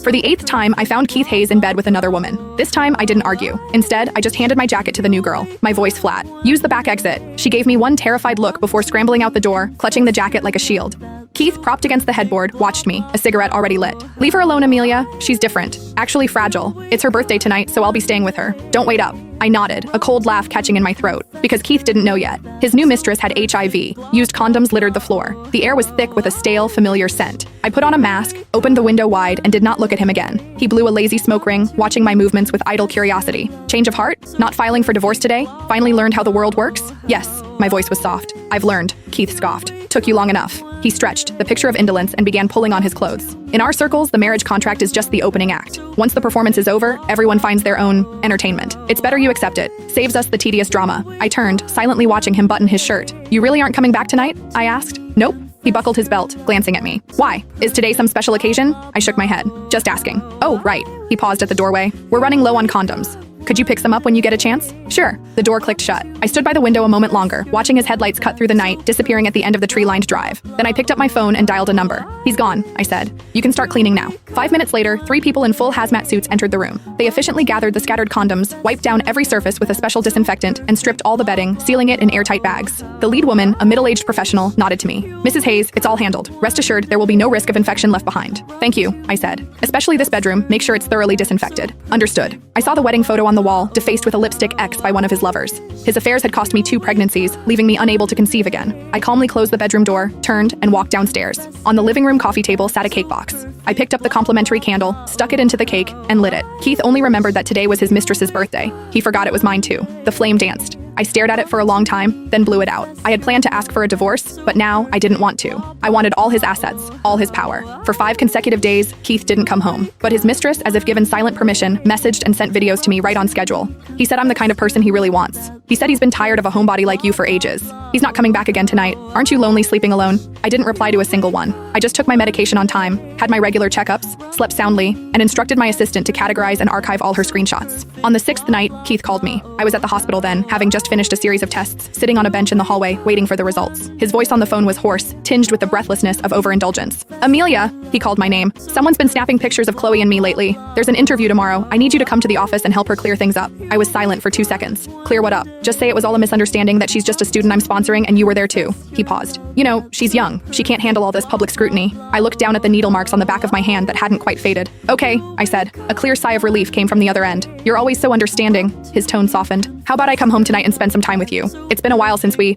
For the 8th time, I found Keith Hayes in bed with another woman. This time, I didn't argue. Instead, I just handed my jacket to the new girl, my voice flat. Use the back exit. She gave me one terrified look before scrambling out the door, clutching the jacket like a shield. Keith, propped against the headboard, watched me, a cigarette already lit. Leave her alone, Amelia. She's different. Actually fragile. It's her birthday tonight, so I'll be staying with her. Don't wait up. I nodded, a cold laugh catching in my throat, because Keith didn't know yet. His new mistress had HIV. Used condoms littered the floor. The air was thick with a stale, familiar scent. I put on a mask, opened the window wide, and did not look at him again. He blew a lazy smoke ring, watching my movements with idle curiosity. Change of heart? Not filing for divorce today? Finally learned how the world works? Yes. My voice was soft. I've learned. Keith scoffed. Took you long enough. He stretched, the picture of indolence, and began pulling on his clothes. In our circles, the marriage contract is just the opening act. Once the performance is over, everyone finds their own entertainment. It's better you accept it. Saves us the tedious drama. I turned, silently watching him button his shirt. You really aren't coming back tonight? I asked. Nope. He buckled his belt, glancing at me. Why? Is today some special occasion? I shook my head. Just asking. Oh, right. He paused at the doorway. We're running low on condoms. Could you pick some up when you get a chance? Sure. The door clicked shut. I stood by the window a moment longer, watching his headlights cut through the night, disappearing at the end of the tree-lined drive. Then I picked up my phone and dialed a number. He's gone, I said. You can start cleaning now. 5 minutes later, 3 people in full hazmat suits entered the room. They efficiently gathered the scattered condoms, wiped down every surface with a special disinfectant, and stripped all the bedding, sealing it in airtight bags. The lead woman, a middle-aged professional, nodded to me. Mrs. Hayes, it's all handled. Rest assured, there will be no risk of infection left behind. Thank you, I said. Especially this bedroom, make sure it's thoroughly disinfected. Understood. I saw the wedding photo on the wall, defaced with a lipstick X by one of his lovers. His affairs had cost me 2 pregnancies, leaving me unable to conceive again. I calmly closed the bedroom door, turned, and walked downstairs. On the living room coffee table sat a cake box. I picked up the complimentary candle, stuck it into the cake, and lit it. Keith only remembered that today was his mistress's birthday. He forgot it was mine too. The flame danced. I stared at it for a long time, then blew it out. I had planned to ask for a divorce, but now I didn't want to. I wanted all his assets, all his power. For 5 consecutive days, Keith didn't come home. But his mistress, as if given silent permission, messaged and sent videos to me right on schedule. He said I'm the kind of person he really wants. He said he's been tired of a homebody like you for ages. He's not coming back again tonight. Aren't you lonely sleeping alone? I didn't reply to a single one. I just took my medication on time, had my regular checkups, slept soundly, and instructed my assistant to categorize and archive all her screenshots. On the 6th night, Keith called me. I was at the hospital then, having just finished a series of tests, sitting on a bench in the hallway, waiting for the results. His voice on the phone was hoarse, tinged with the breathlessness of overindulgence. Amelia, he called my name. Someone's been snapping pictures of Chloe and me lately. There's an interview tomorrow. I need you to come to the office and help her clear things up. I was silent for 2 seconds. Clear what up? Just say it was all a misunderstanding, that she's just a student I'm sponsoring and you were there too. He paused. You know, she's young. She can't handle all this public scrutiny. I looked down at the needle marks on the back of my hand that hadn't quite faded. Okay, I said. A clear sigh of relief came from the other end. You're always so understanding. His tone softened. How about I come home tonight and spend some time with you? It's been a while since we